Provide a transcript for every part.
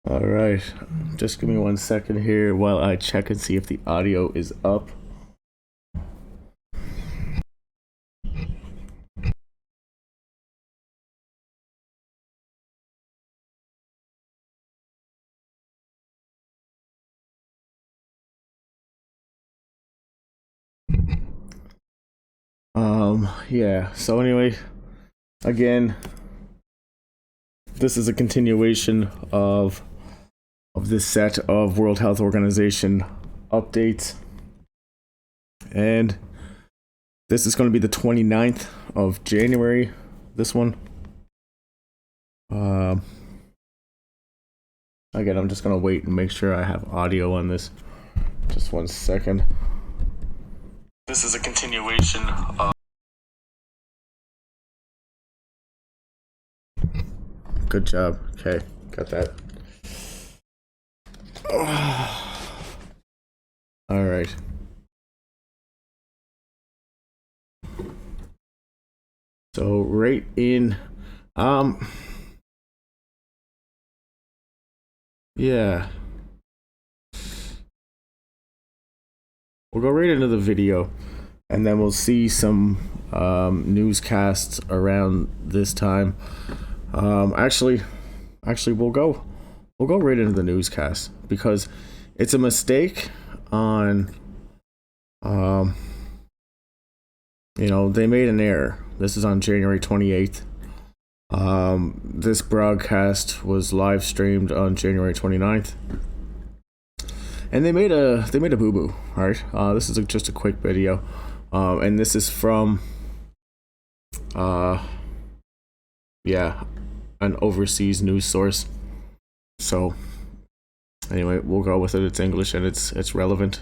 All right, just give me 1 second here while I check and see if the audio is up. Yeah, so anyway, again, this is a continuation of this set of World Health Organization updates, and this is going to be the 29th of January, this one. Again, I'm just going to wait and make sure I have audio on this. Just 1 second. This is a continuation of... Good job. Okay, got that. All right. So right in, yeah. We'll go right into the video, and then we'll see some newscasts around this time. Actually, we'll go right into the newscast because it's a mistake on, they made an error. This is on January 28th. This broadcast was live streamed on January 29th. And they made a boo-boo, right? This is just a quick video. And this is from an overseas news source. So anyway, we'll go with it. It's English and it's relevant.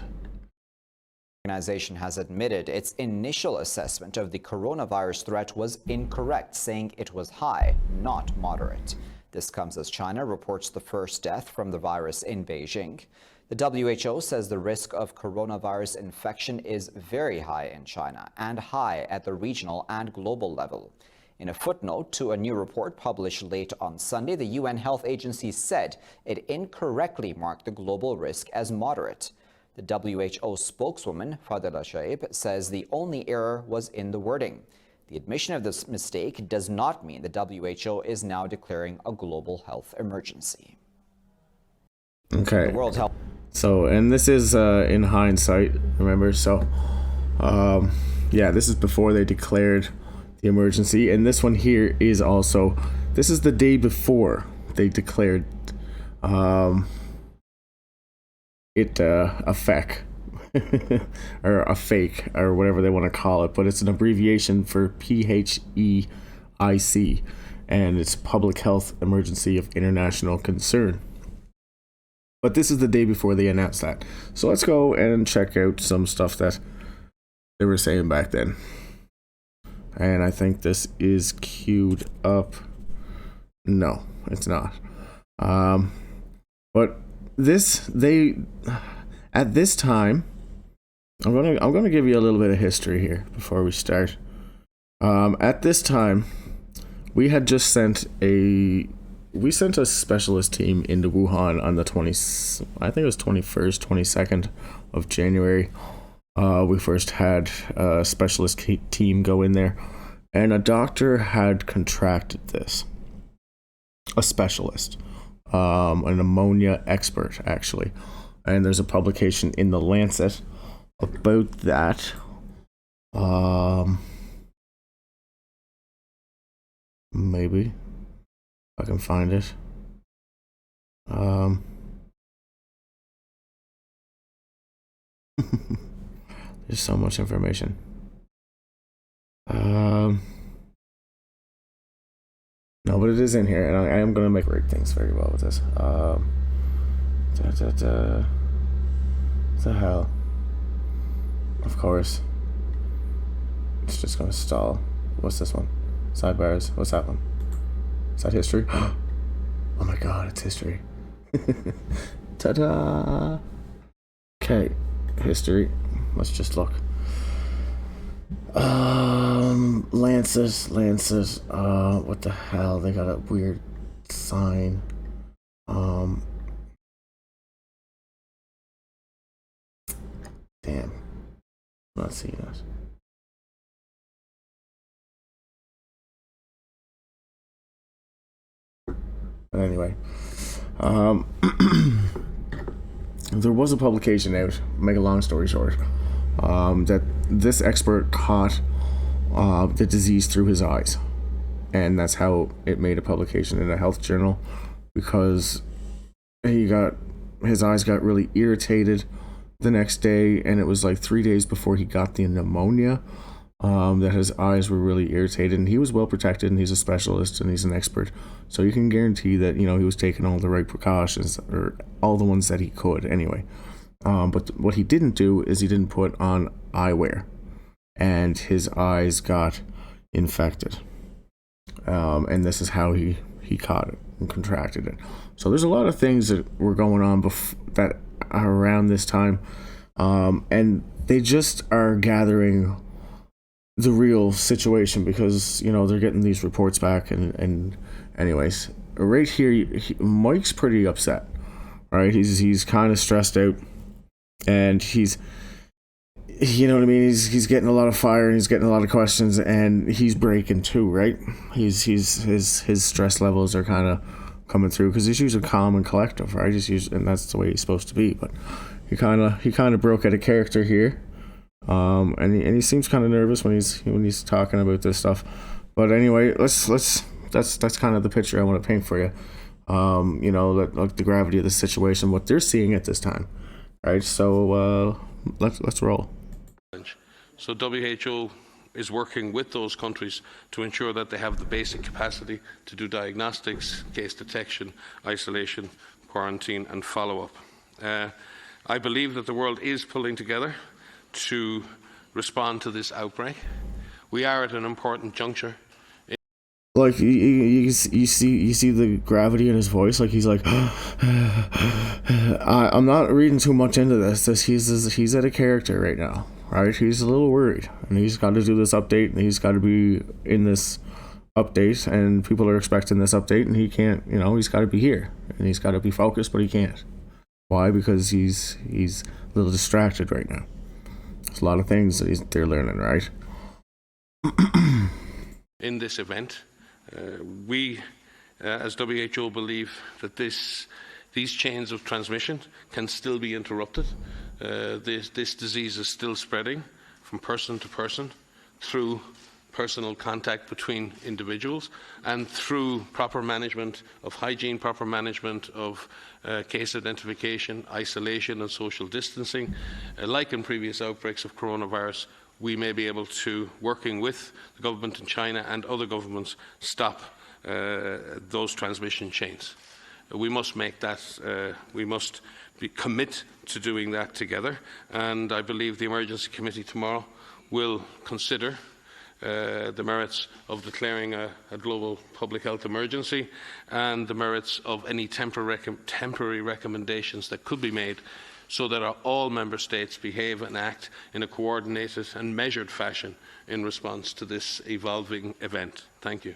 Organization has admitted its initial assessment of the coronavirus threat was incorrect, saying it was high, not moderate. This comes as China reports the first death from the virus in Beijing. The WHO says the risk of coronavirus infection is very high in China and high at the regional and global level. In a footnote to a new report published late on Sunday, the UN Health Agency said it incorrectly marked the global risk as moderate. The WHO spokeswoman, Fadela Shaib, says the only error was in the wording. The admission of this mistake does not mean the WHO is now declaring a global health emergency. Okay. The World Health. So, and this is in hindsight, remember? So, this is before they declared the emergency. And this one here is also, this is the day before they declared it a fake or a fake or whatever they want to call it, but it's an abbreviation for PHEIC, and it's Public Health Emergency of International Concern. But this is the day before they announced that. So let's go and check out some stuff that they were saying back then. And I think this is queued up. No, it's not. But at this time, I'm gonna give you a little bit of history here before we start. At this time, we had just sent a specialist team into Wuhan on the 21st, 22nd of January. We first had a specialist team go in there, and a doctor had contracted this. A specialist, an pneumonia expert, actually. And there's a publication in the Lancet about that. Maybe I can find it. There's so much information. No, but it is in here, and I am going to make break things very well with this. What the hell? Of course. It's just going to stall. What's this one? Sidebars. What's that one? Is that history? Oh my god, it's history. Ta-da! Okay, history. Let's just look. Lancet. What the hell? They got a weird sign. Not seeing that. But anyway, um, there was a publication out. Make a long story short, that this expert caught the disease through his eyes, and that's how it made a publication in a health journal, because his eyes got really irritated the next day, and it was like 3 days before he got the pneumonia, that his eyes were really irritated, and he was well protected, and he's a specialist and he's an expert, so you can guarantee that he was taking all the right precautions, or all the ones that he could anyway. But what he didn't do is he didn't put on eyewear, and his eyes got infected, and this is how he caught it and contracted it. So there's a lot of things that were going on that are around this time, and they just are gathering the real situation, because they're getting these reports back, and anyways, right here, Mike's pretty upset, right? He's kind of stressed out, and he's he's getting a lot of fire, and he's getting a lot of questions, and he's breaking too, right? His stress levels are kind of coming through, because he's usually calm and collective, right? And that's the way he's supposed to be, but he kind of broke out of character here. And he seems kind of nervous when he's talking about this stuff. But anyway, that's kind of the picture I want to paint for you. Like the gravity of the situation, what they're seeing at this time, right? So let's roll. So WHO is working with those countries to ensure that they have the basic capacity to do diagnostics, case detection, isolation, quarantine, and follow-up. I believe that the world is pulling together to respond to this outbreak. We are at an important juncture. Like you see the gravity in his voice. Like he's like, I'm not reading too much into this. He's at a character right now, right? He's a little worried, and he's got to do this update, and he's got to be in this update, and people are expecting this update, and he can't. He's got to be here, and he's got to be focused, but he can't. Why? Because he's a little distracted right now. There's a lot of things that they're learning, right? In this event, we, as WHO, believe that these chains of transmission can still be interrupted. This disease is still spreading from person to person through personal contact between individuals, and through proper management of hygiene, proper management of case identification, isolation and social distancing. Like in previous outbreaks of coronavirus, we may be able to, working with the government in China and other governments, stop those transmission chains. We must make that, we must commit to doing that together, and I believe the Emergency Committee tomorrow will consider the merits of declaring a global public health emergency, and the merits of any temporary recommendations that could be made, so that all Member States behave and act in a coordinated and measured fashion in response to this evolving event. Thank you.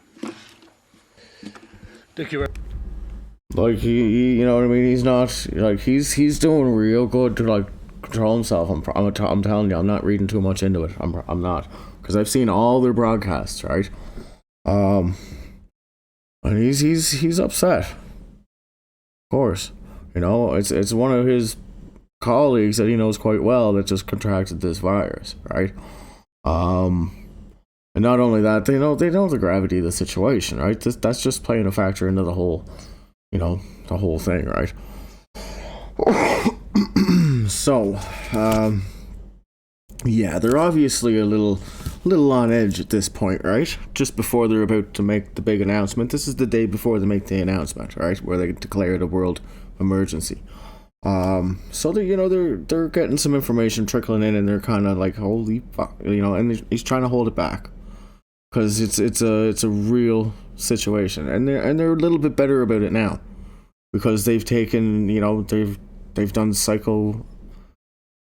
Thank you. Like he he's not like he's doing real good to like control himself. I'm telling you, I'm not reading too much into it. I'm not, because I've seen all their broadcasts, right? And he's upset. Of course, it's one of his colleagues that he knows quite well that just contracted this virus, right? And not only that, they know the gravity of the situation, right? That's just playing a factor into the whole thing, right? So, yeah, they're obviously a little on edge at this point, right? Just before they're about to make the big announcement. This is the day before they make the announcement, right? Where they declare the world emergency. So they're getting some information trickling in, and they're kind of like, holy fuck, and he's trying to hold it back, because it's a real situation, and they're a little bit better about it now, because they've taken, they've done psycho.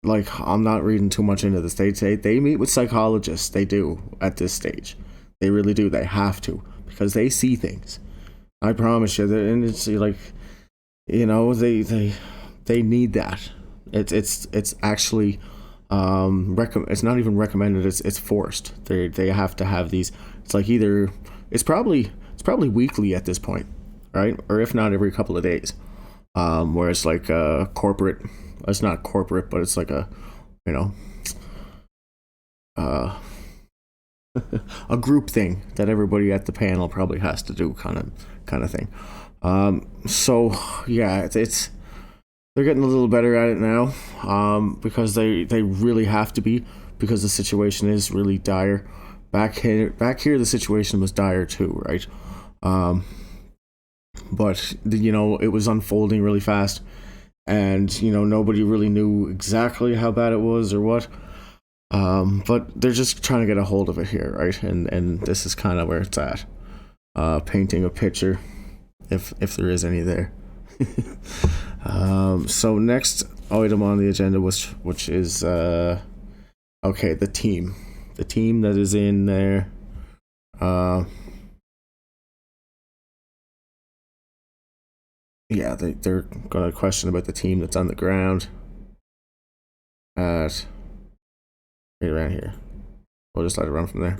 Like, I'm not reading too much into this. They meet with psychologists. They do at this stage. They really do. They have to, because they see things. I promise you. And it's like, they need that. It's actually It's not even recommended. It's forced. They have to have these. It's like either it's probably weekly at this point, right? Or if not, every couple of days. Where it's like a corporate. It's not corporate, but it's like a, you know, a group thing that everybody at the panel probably has to do, kind of thing. So yeah, it's they're getting a little better at it now, because they really have to be, because the situation is really dire. Back here, the situation was dire too, right? But it was unfolding really fast, and nobody really knew exactly how bad it was or what. But they're just trying to get a hold of it here, right? And this is kind of where it's at. Painting a picture, if there is any there. So next item on the agenda, which is the team that is in there. They're gonna question about the team that's on the ground at right around here. We'll just let it run from there.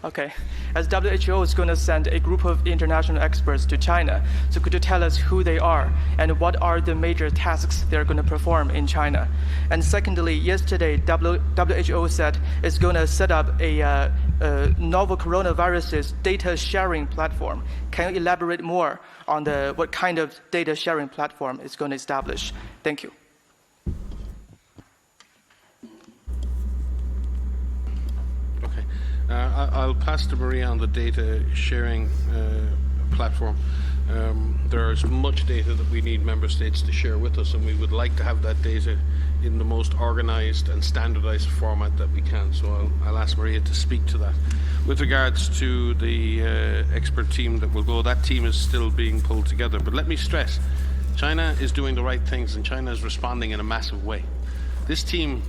Okay, as WHO is going to send a group of international experts to China, so could you tell us who they are and what are the major tasks they're going to perform in China? And secondly, yesterday WHO said it's going to set up a novel coronaviruses data sharing platform. Can you elaborate more on what kind of data sharing platform it's going to establish? Thank you. I'll pass to Maria on the data sharing platform. There's much data that we need member states to share with us, and we would like to have that data in the most organized and standardized format that we can. So I'll ask Maria to speak to that. With regards to the expert team that will go, that team is still being pulled together. But let me stress, China is doing the right things, and China is responding in a massive way. This team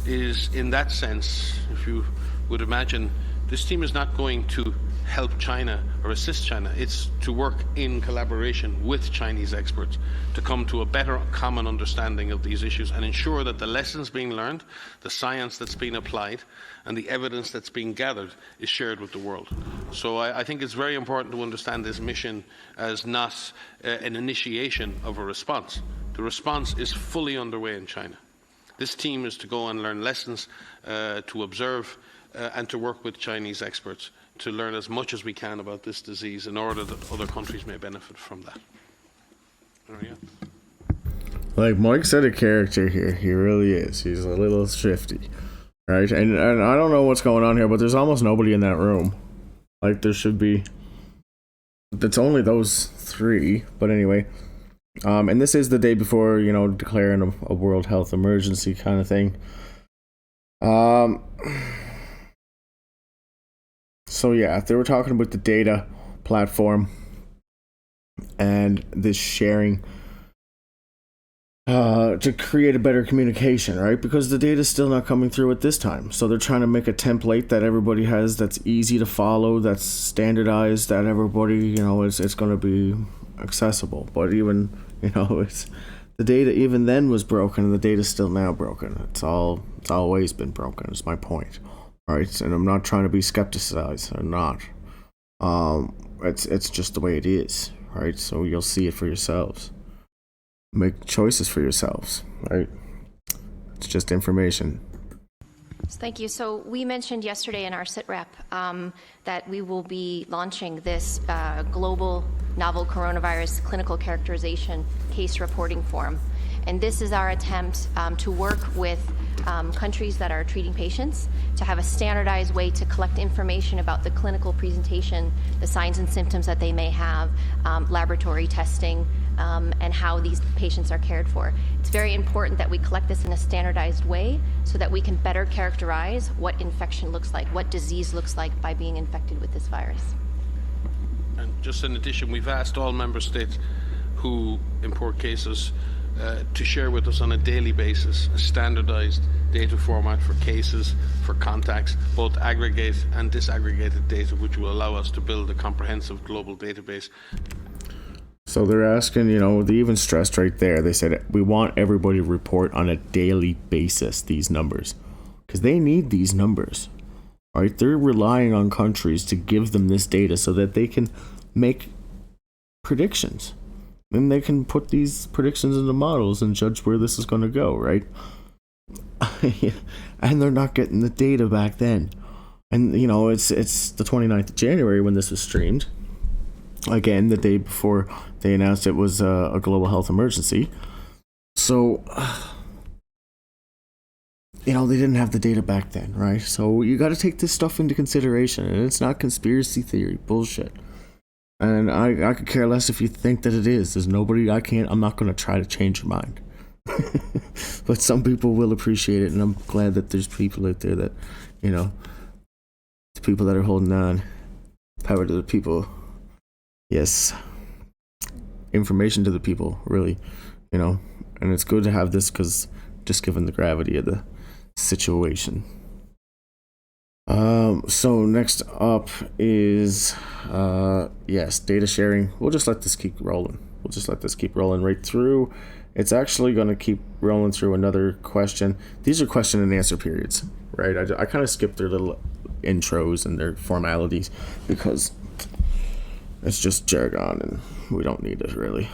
is, in that sense, if you would imagine, this team is not going to help China or assist China. It's to work in collaboration with Chinese experts to come to a better common understanding of these issues and ensure that the lessons being learned, the science that's being applied, and the evidence that's being gathered is shared with the world. So I think it's very important to understand this mission as not an initiation of a response. The response is fully underway in China. This team is to go and learn lessons, to observe, and to work with Chinese experts to learn as much as we can about this disease in order that other countries may benefit from that. Like Mike said, a character here. He really is. He's a little shifty, right? And I don't know what's going on here, but there's almost nobody in that room. Like there should be. It's only those three, but anyway. And this is the day before, declaring a world health emergency kind of thing. So yeah, they were talking about the data platform and this sharing to create a better communication, right? Because the data's still not coming through at this time. So they're trying to make a template that everybody has, that's easy to follow, that's standardized, that everybody, it's going to be accessible. But even, it's the data even then was broken, and the data's still now broken. It's always been broken, is my point. Right, and I'm not trying to be skepticized or not. It's just the way it is, right? So you'll see it for yourselves. Make choices for yourselves, right? It's just information. Thank you. So we mentioned yesterday in our SITREP that we will be launching this global novel coronavirus clinical characterization case reporting form. And this is our attempt to work with countries that are treating patients to have a standardized way to collect information about the clinical presentation, the signs and symptoms that they may have, laboratory testing, and how these patients are cared for. It's very important that we collect this in a standardized way so that we can better characterize what infection looks like, what disease looks like by being infected with this virus. And just in addition, we've asked all member states who import cases to share with us on a daily basis a standardized data format for cases, for contacts, both aggregate and disaggregated data, which will allow us to build a comprehensive global database. So they're asking, they even stressed right there. They said, we want everybody to report on a daily basis these numbers. Because they need these numbers. Right? They're relying on countries to give them this data so that they can make predictions. And they can put these predictions into models and judge where this is going to go, right? And they're not getting the data back then. And, it's the 29th of January when this was streamed. Again, the day before they announced it was a global health emergency. So, they didn't have the data back then, right? So you got to take this stuff into consideration. And it's not conspiracy theory bullshit. And I could care less if you think that it is. There's nobody, I'm not going to try to change your mind. But some people will appreciate it. And I'm glad that there's people out there that, the people that are holding on. Power to the people. Yes. Information to the people, really, and it's good to have this because just given the gravity of the situation. So next up is, data sharing. We'll just let this keep rolling. Right through. It's actually going to keep rolling through another question. These are question and answer periods, right? I kind of skipped their little intros and their formalities because it's just jargon and we don't need it really.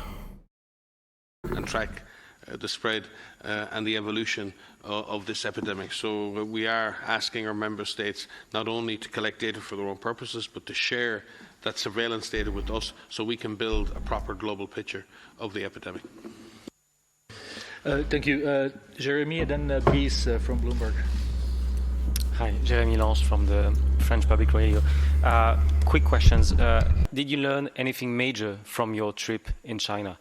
And track the spread and the evolution of this epidemic. So we are asking our member states not only to collect data for their own purposes, but to share that surveillance data with us so we can build a proper global picture of the epidemic. Thank you. Jeremy and then Brice from Bloomberg. Hi, Jeremy Lange from the French Public Radio. Quick questions. Did you learn anything major from your trip in China?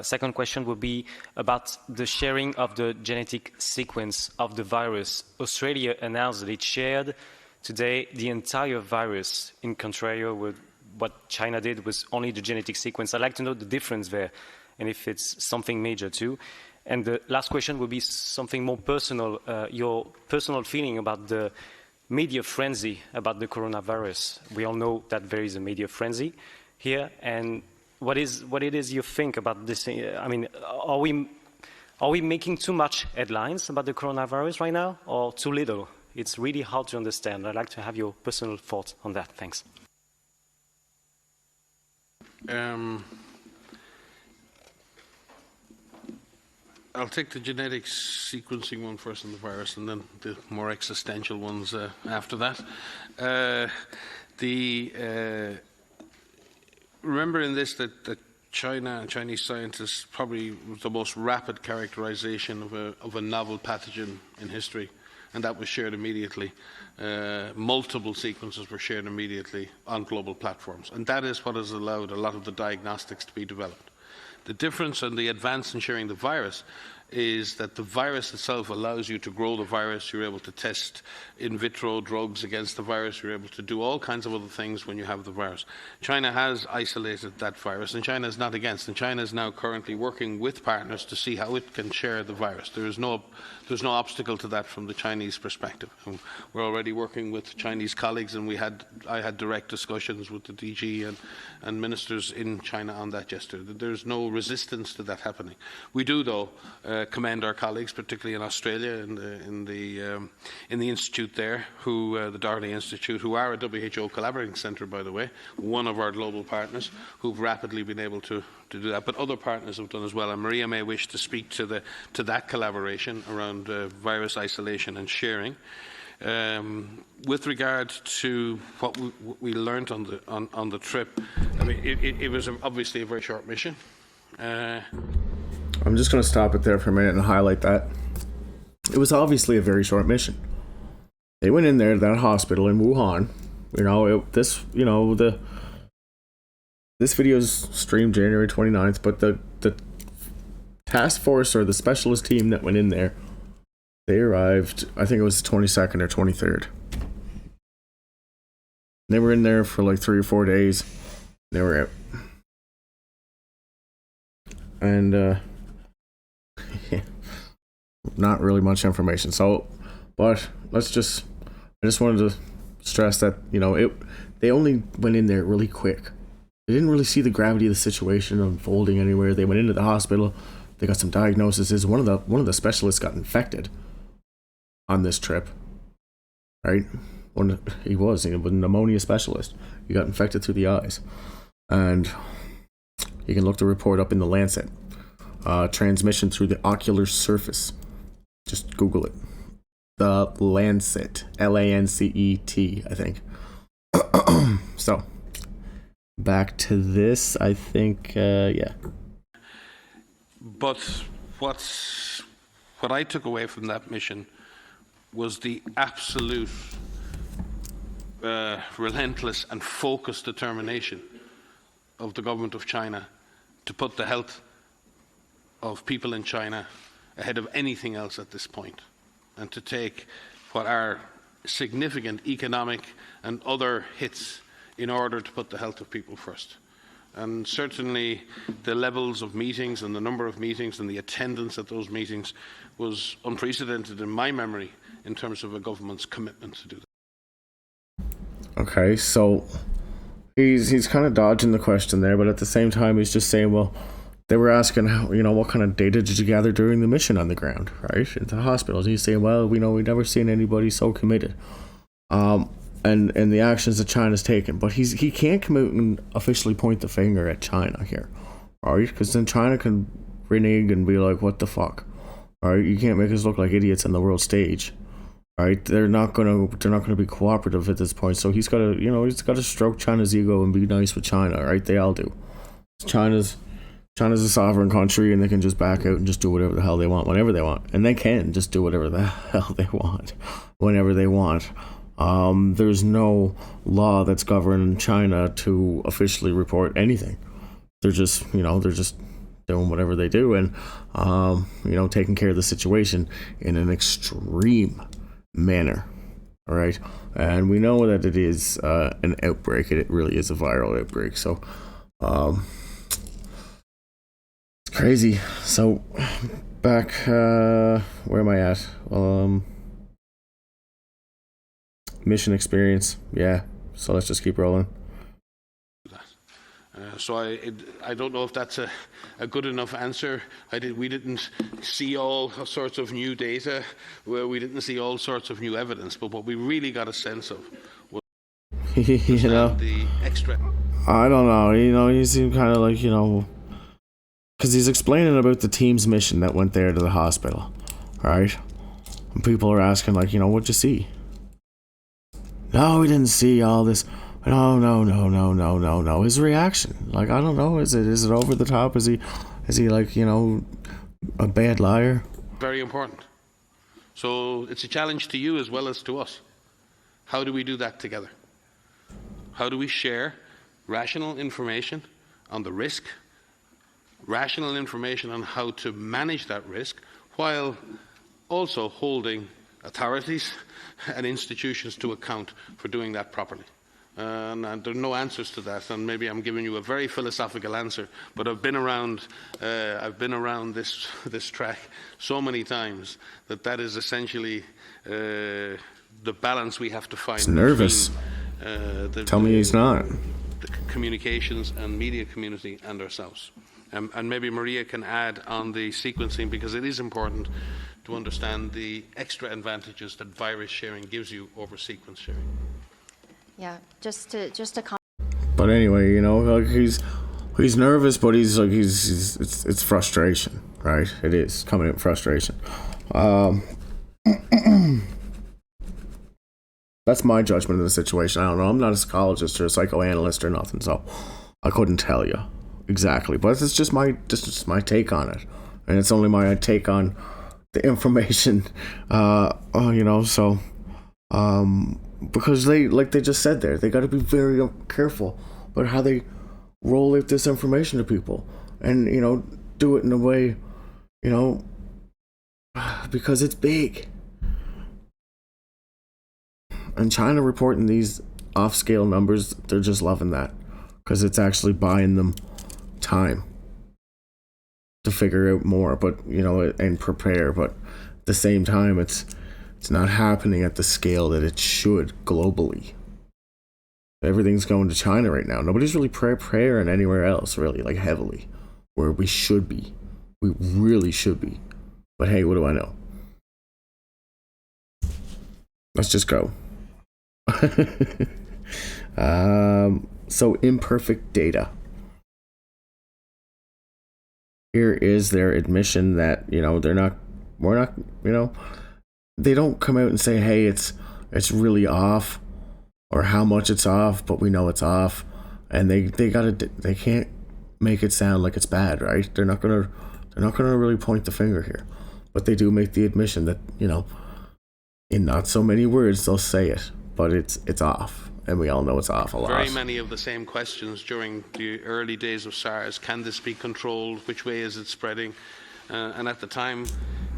Second question would be about the sharing of the genetic sequence of the virus. Australia announced that it shared today the entire virus, in contrary with what China did with only the genetic sequence. I'd like to know the difference there and if it's something major too. And the last question would be something more personal, your personal feeling about the media frenzy about the coronavirus. We all know that there is a media frenzy here, and what it is you think about this? I mean, are we making too much headlines about the coronavirus right now, or too little? It's really hard to understand. I'd like to have your personal thoughts on that. Thanks. I'll take the genetic sequencing one first on the virus and then the more existential ones after that. Remember in this that China and Chinese scientists probably was the most rapid characterization of a novel pathogen in history, and that was shared immediately. Multiple sequences were shared immediately on global platforms, and that is what has allowed a lot of the diagnostics to be developed. The difference and the advance in sharing the virus is that the virus itself allows you to grow the virus. You're able to test in vitro drugs against the virus. You're able to do all kinds of other things when you have the virus. China has isolated that virus, and China is not against. And China is now currently working with partners to see how it can share the virus. There's no obstacle to that from the Chinese perspective. And we're already working with Chinese colleagues, and I had direct discussions with the DG and ministers in China on that yesterday. There's no resistance to that happening. We do, though, commend our colleagues, particularly in Australia, in the institute there, the Darley Institute, who are a WHO collaborating centre, by the way, one of our global partners, who've rapidly been able to do that. But other partners have done as well, and Maria may wish to speak to that collaboration around virus isolation and sharing. With regard to what we learned on the trip, I mean, it was obviously a very short mission. I'm just going to stop it there for a minute and highlight that. It was obviously a very short mission. They went in there to that hospital in Wuhan. This video is streamed January 29th, but the task force or the specialist team that went in there, they arrived, I think it was the 22nd or 23rd. They were in there for like 3 or 4 days. They were out. And not really much information. So, but I just wanted to stress that, they only went in there really quick. They didn't really see the gravity of the situation unfolding anywhere. They went into the hospital. They got some diagnoses. One of the specialists got infected on this trip. Right? He was a pneumonia specialist. He got infected through the eyes. And you can look the report up in the Lancet. Transmission through the ocular surface. Just Google it. The Lancet. Lancet, I think. So, back to this, I think, yeah. But what I took away from that mission was the absolute relentless and focused determination of the government of China to put the health of people in China ahead of anything else at this point, and to take what are significant economic and other hits in order to put the health of people first. And certainly the levels of meetings and the number of meetings and the attendance at those meetings was unprecedented in my memory in terms of a government's commitment to do that. Okay, so he's kind of dodging the question there, but at the same time he's just saying, well, they were asking, what kind of data did you gather during the mission on the ground, right, into hospitals? He's saying, well, we've never seen anybody so committed, and the actions that China's taken. But he can't come out and officially point the finger at China here, right? Because then China can renege and be like, what the fuck, right? You can't make us look like idiots on the world stage. Right, they're not gonna be cooperative at this point. So he's gotta stroke China's ego and be nice with China, right? They all do. China's a sovereign country, and they can just back out and just do whatever the hell they want whenever they want, and they can just do whatever the hell they want whenever they want. There's no law that's governing China to officially report anything. They're just doing whatever they do, and taking care of the situation in an extreme manner. All right, and we know that it is an outbreak. It really is a viral outbreak. So it's crazy. So back, where am I at? Mission experience. Yeah. So let's just keep rolling. So I don't know if that's a good enough answer. We didn't see all sorts of new data, where we didn't see all sorts of new evidence, but what we really got a sense of was the extra. I don't know. He seemed kind of like, because he's explaining about the team's mission that went there to the hospital, right? And people are asking, like, what'd you see? No, we didn't see all this. No. His reaction, like, I don't know. Is it over the top? Is he like, a bad liar? Very important. So it's a challenge to you as well as to us. How do we do that together? How do we share rational information on the risk, rational information on how to manage that risk, while also holding authorities and institutions to account for doing that properly? And there are no answers to that, and maybe I'm giving you a very philosophical answer, but I've been around this track so many times that is essentially the balance we have to find. He's nervous. Tell me he's not. The communications and media community and ourselves. And maybe Maria can add on the sequencing, because it is important to understand the extra advantages that virus sharing gives you over sequence sharing. Yeah, just to But anyway, like he's nervous, but it's frustration, right? It is coming in frustration. That's my judgment of the situation. I don't know. I'm not a psychologist or a psychoanalyst or nothing, so I couldn't tell you exactly. But it's just my take on it, and it's only my take on the information. So. Because they just said there, they got to be very careful about how they roll out this information to people, and do it in a way, because it's big. And China reporting these off-scale numbers, they're just loving that, because it's actually buying them time to figure out more, but and prepare. But at the same time, it's not happening at the scale that it should globally. everything's going to China right now. Nobody's really praying anywhere else, really, like heavily, where we should be. We really should be. But hey, what do I know? Let's just go. So imperfect data. Here is their admission that, we're not, they don't come out and say, hey, it's really off, or how much it's off, but we know it's off, and they can't make it sound like it's bad, right? They're not gonna really point the finger here, but they do make the admission that, in not so many words they'll say it, but it's off, and we all know it's off a lot. Very many of the same questions during the early days of SARS. Can this be controlled? Which way is it spreading? And at the time,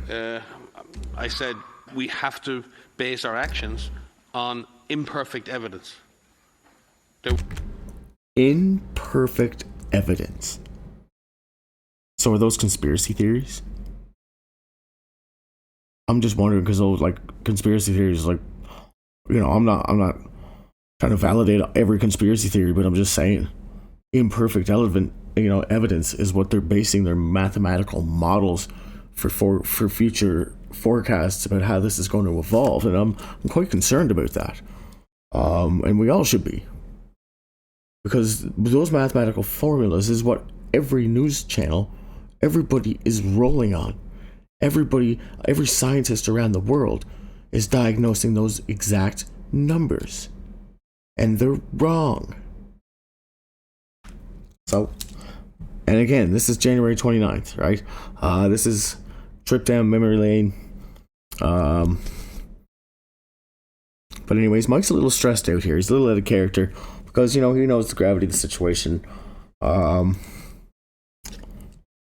I said we have to base our actions on imperfect evidence. Imperfect evidence. So are those conspiracy theories? I'm just wondering, because those conspiracy theories, I'm not trying to validate every conspiracy theory, but I'm just saying imperfect evidence is what they're basing their mathematical models for future forecasts about how this is going to evolve, and I'm quite concerned about that. And we all should be, because those mathematical formulas is what every news channel, everybody is rolling on. Every scientist around the world is diagnosing those exact numbers, and they're wrong. So, and again, this is January 29th, right? This is trip down memory lane. But anyways, Mike's a little stressed out here. He's a little out of character because, he knows the gravity of the situation.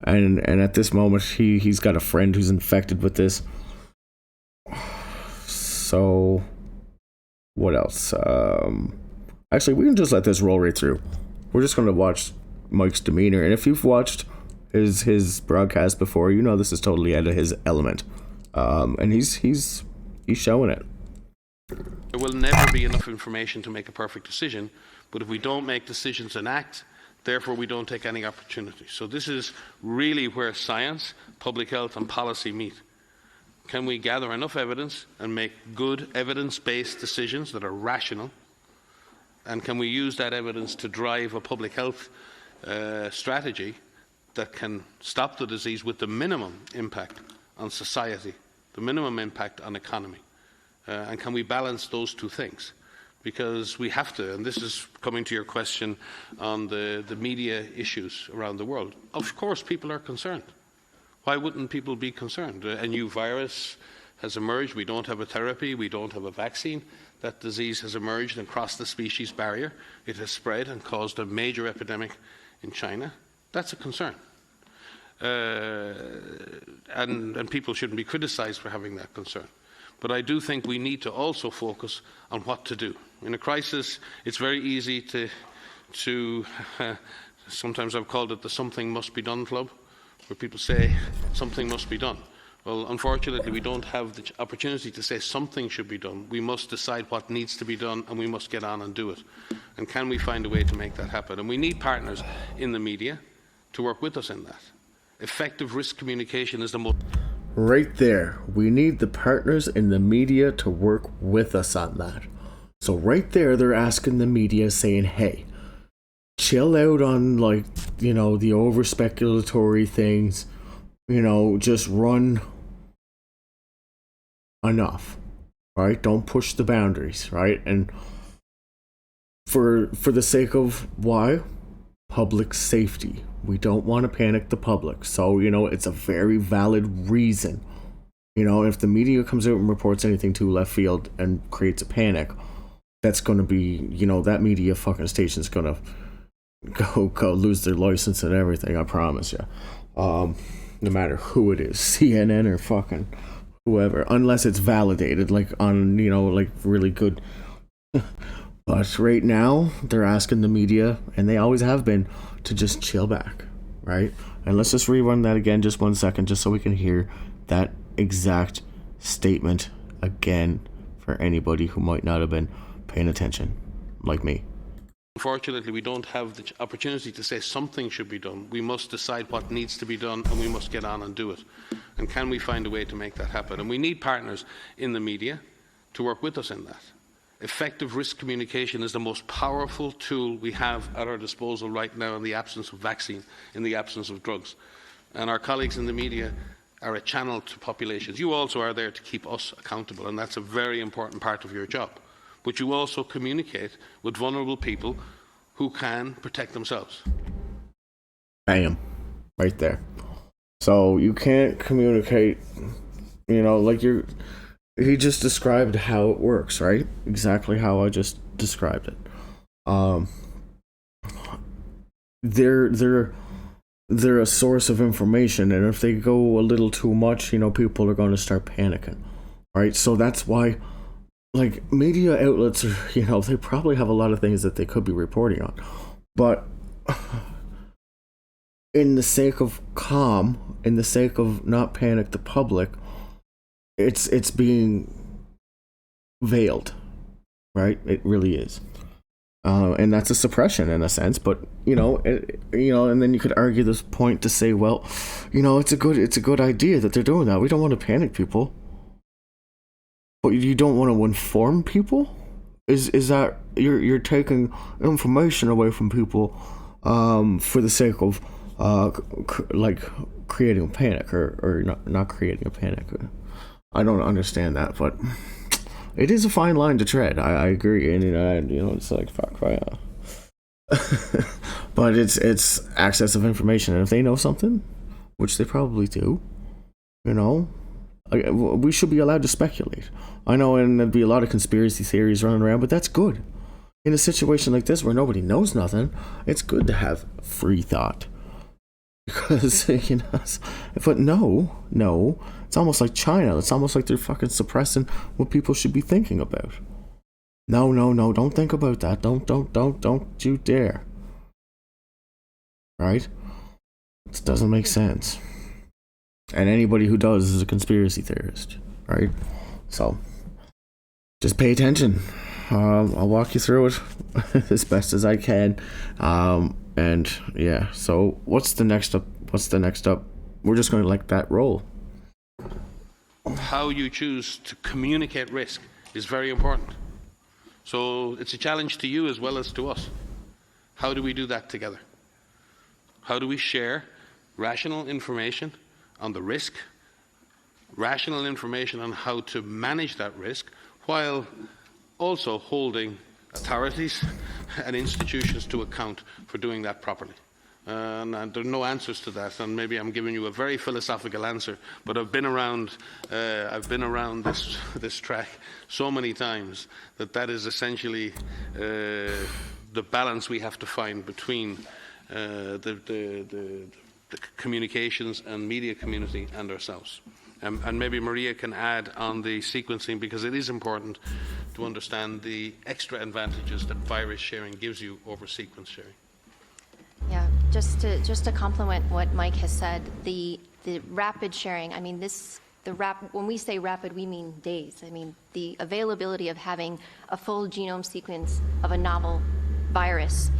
And at this moment, he's got a friend who's infected with this. So, what else? Actually, we can just let this roll right through. We're just going to watch Mike's demeanor. And if you've watched his broadcast before, this is totally out of his element. And he's showing it. There will never be enough information to make a perfect decision, but if we don't make decisions and act, therefore we don't take any opportunity. So this is really where science, public health and policy meet. Can we gather enough evidence and make good evidence-based decisions that are rational? And can we use that evidence to drive a public health strategy that can stop the disease with the minimum impact on society, the minimum impact on economy? And can we balance those two things? Because we have to, and this is coming to your question on the media issues around the world. Of course people are concerned. Why wouldn't people be concerned? A new virus has emerged. We don't have a therapy. We don't have a vaccine. That disease has emerged and crossed the species barrier. It has spread and caused a major epidemic in China. That's a concern. And people shouldn't be criticized for having that concern. But I do think we need to also focus on what to do. In a crisis, it's very easy to sometimes I've called it the something must be done club, where people say something must be done. Well, unfortunately, we don't have the opportunity to say something should be done. We must decide what needs to be done, and we must get on and do it. And can we find a way to make that happen? And we need partners in the media to work with us in that. Effective risk communication is the most... Right there. We need the partners in the media to work with us on that. So right there, they're asking the media, saying, hey, chill out on, the over-speculatory things. Just run enough, right? Don't push the boundaries, right? And for the sake of why? Public safety. We don't want to panic the public. So, it's a very valid reason. If the media comes out and reports anything too left field and creates a panic, that's going to be, that media fucking station's going to go lose their license and everything, I promise you. No matter who it is, CNN or fucking whoever, unless it's validated, on, really good. But right now, they're asking the media, and they always have been, to just chill back, right? And let's just rerun that again, just 1 second, just so we can hear that exact statement again for anybody who might not have been paying attention, like me. Unfortunately, we don't have the opportunity to say something should be done. We must decide what needs to be done, and we must get on and do it. And can we find a way to make that happen? And we need partners in the media to work with us in that. Effective risk communication is the most powerful tool we have at our disposal right now in the absence of vaccine, in the absence of drugs. And our colleagues in the media are a channel to populations. You also are there to keep us accountable, and that's a very important part of your job. But you also communicate with vulnerable people who can protect themselves. Bam. Right there. So you can't communicate, he just described how it works, right? Exactly how I just described it. They're a source of information, and if they go a little too much, people are going to start panicking, right? So that's why, media outlets are, they probably have a lot of things that they could be reporting on, but in the sake of calm, in the sake of not panic the public, it's being veiled, right? It really is. And that's a suppression in a sense, but and then you could argue this point to say, well, it's a good idea that they're doing that. We don't want to panic people, but you don't want to inform people. Is that you're taking information away from people for the sake of creating a panic or not creating a panic? I don't understand that, but it is a fine line to tread. I agree, and it's like fuck, right? But it's access of information, and if they know something, which they probably do, we should be allowed to speculate. I know, and there'd be a lot of conspiracy theories running around, but that's good. In a situation like this where nobody knows nothing, it's good to have free thought. Because, but no, it's almost like China. It's almost like they're fucking suppressing what people should be thinking about. No, don't think about that. Don't you dare. Right? It doesn't make sense. And anybody who does is a conspiracy theorist, right? So, just pay attention. I'll walk you through it as best as I can. And yeah, so what's the next up? We're just going to let that roll. How you choose to communicate risk is very important. So it's a challenge to you as well as to us. How do we do that together? How do we share rational information on the risk, rational information on how to manage that risk, while also holding authorities and institutions to account for doing that properly? And there are no answers to that, and maybe I'm giving you a very philosophical answer, but I've been around this track so many times that is essentially the balance we have to find between the communications and media community and ourselves. And maybe Maria can add on the sequencing, because it is important to understand the extra advantages that virus sharing gives you over sequence sharing. Yeah, just to complement what Mike has said, the rapid sharing, when we say rapid, we mean days. The availability of having a full genome sequence of a novel virus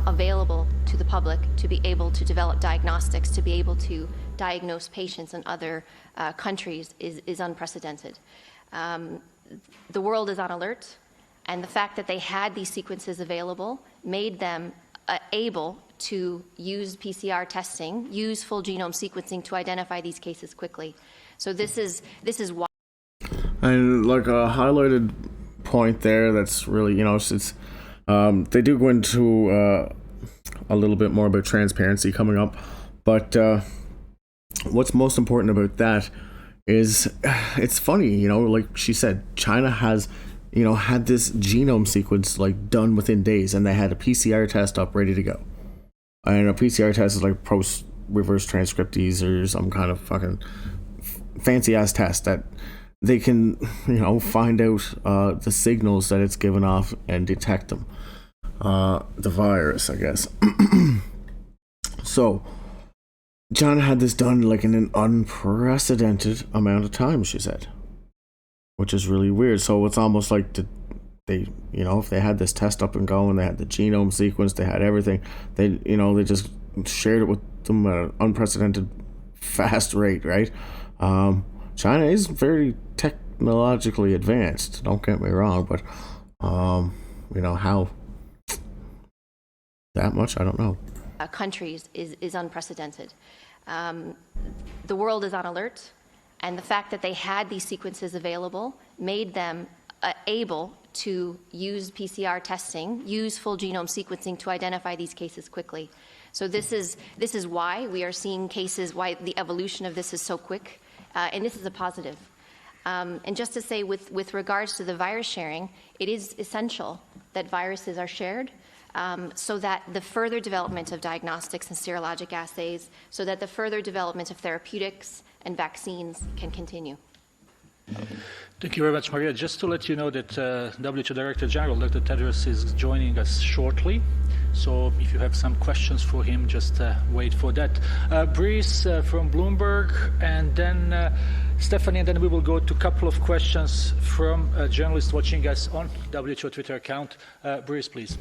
available to the public to be able to develop diagnostics, to be able to diagnose patients in other countries is unprecedented. The world is on alert, and the fact that they had these sequences available made them able to use PCR testing, use full genome sequencing to identify these cases quickly. So this is why. And like a highlighted point there, that's really, it's they do go into a little bit more about transparency coming up, but what's most important about that is it's funny, like she said, China has had this genome sequence done within days, and they had a PCR test up ready to go. And a PCR test is like post reverse transcriptase or some kind of fucking fancy ass test that they can find out the signals that it's given off and detect them, the virus, I guess. So China had this done in an unprecedented amount of time, she said, which is really weird. So it's almost like if they had this test up and going, they had the genome sequence, they had everything, they just shared it with them at an unprecedented fast rate, right? China is very technologically advanced, don't get me wrong, but how that much, I don't know. Countries is unprecedented. The world is on alert, and the fact that they had these sequences available made them able to use PCR testing, use full genome sequencing to identify these cases quickly. So this is why we are seeing cases, why the evolution of this is so quick, and this is a positive. And just to say, with regards to the virus sharing, it is essential that viruses are shared so that the further development of diagnostics and serologic assays, so that the further development of therapeutics and vaccines can continue. Thank you very much, Maria. Just to let you know that WHO Director General, Dr. Tedros, is joining us shortly. So if you have some questions for him, just wait for that. Brice from Bloomberg, and then Stephanie, and then we will go to a couple of questions from journalists watching us on WHO Twitter account. Brice, please.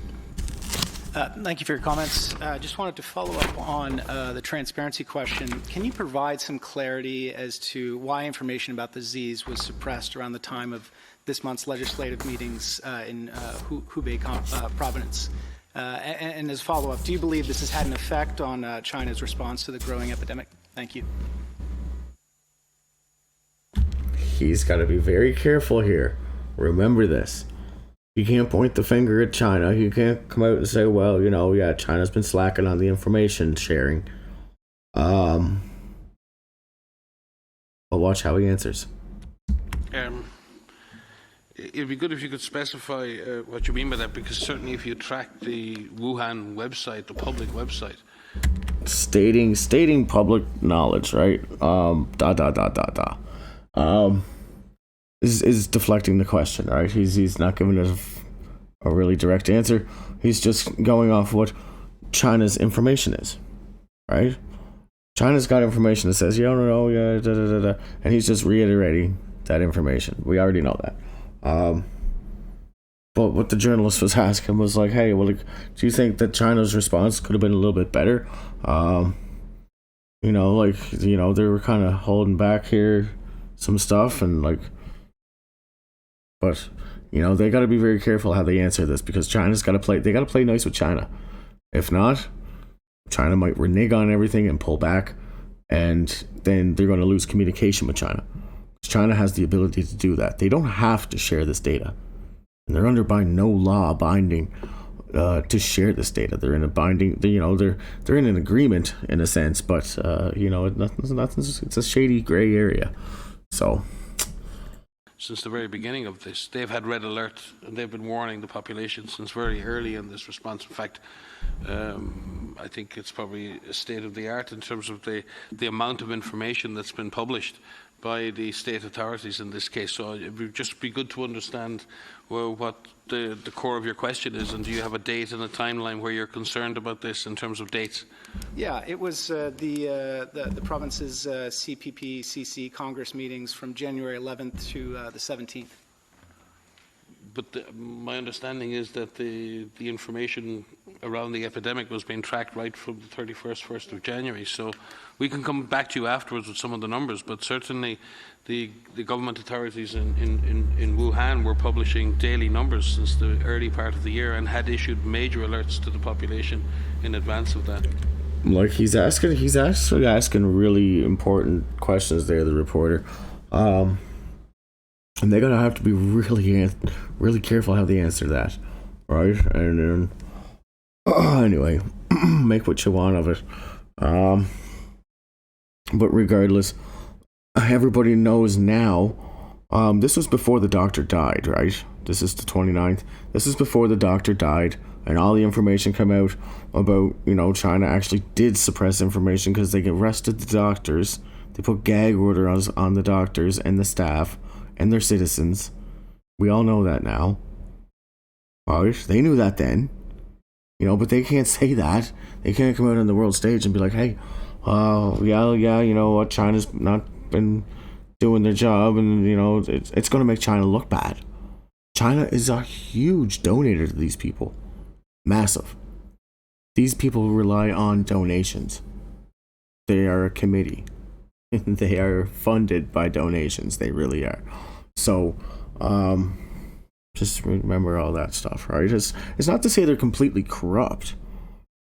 Thank you for your comments. Just wanted to follow up on the transparency question. Can you provide some clarity as to why information about the disease was suppressed around the time of this month's legislative meetings in Hubei province? And as a follow-up, do you believe this has had an effect on China's response to the growing epidemic? Thank you. He's got to be very careful here. Remember this. You can't point the finger at China. You can't come out and say, well, China's been slacking on the information sharing. But watch how he answers. It'd be good if you could specify what you mean by that, because certainly if you track the Wuhan website, the public website, stating public knowledge, right? Is deflecting the question, right? He's not giving us a really direct answer. He's just going off what China's information is, right? China's got information that says, and he's just reiterating that information. We already know that. But what the journalist was asking was like, hey, do you think that China's response could have been a little bit better? They were kind of holding back here some stuff, and but they got to be very careful how they answer this, because China's got to play nice with China. If not, China might renege on everything and pull back, and then they're going to lose communication with China. China has the ability to do that. They don't have to share this data, and they're under by no law binding to share this data. They're in a binding, they're in an agreement in a sense, but nothing's, it's a shady gray area. So since the very beginning of this, they've had red alert, and they've been warning the population since very early in this response. In fact, I think it's probably a state of the art in terms of the amount of information that's been published by the state authorities in this case. So it would just be good to understand what the core of your question is, and do you have a date and a timeline where you're concerned about this in terms of dates? Yeah, it was the province's CPPCC Congress meetings from January 11th to the 17th. But my understanding is that the information around the epidemic was being tracked right from the 1st of January. So we can come back to you afterwards with some of the numbers, but certainly the government authorities in Wuhan were publishing daily numbers since the early part of the year, and had issued major alerts to the population in advance of that. He's actually asking really important questions there, the reporter. And they're gonna have to be really careful how they answer that, right? And anyway, make what you want of it. But regardless, everybody knows now. This was before the doctor died, right? This is the 29th. This is before the doctor died, and all the information came out about, China actually did suppress information because they arrested the doctors. They put gag orders on the doctors and the staff and their citizens. We all know that now. Right? They knew that then. But they can't say that. They can't come out on the world stage and be like, hey, China's not been doing their job, and, it's going to make China look bad. China is a huge donator to these people. Massive. These people rely on donations. They are a committee. They are funded by donations. They really are. So, just remember all that stuff, right? It's not to say they're completely corrupt,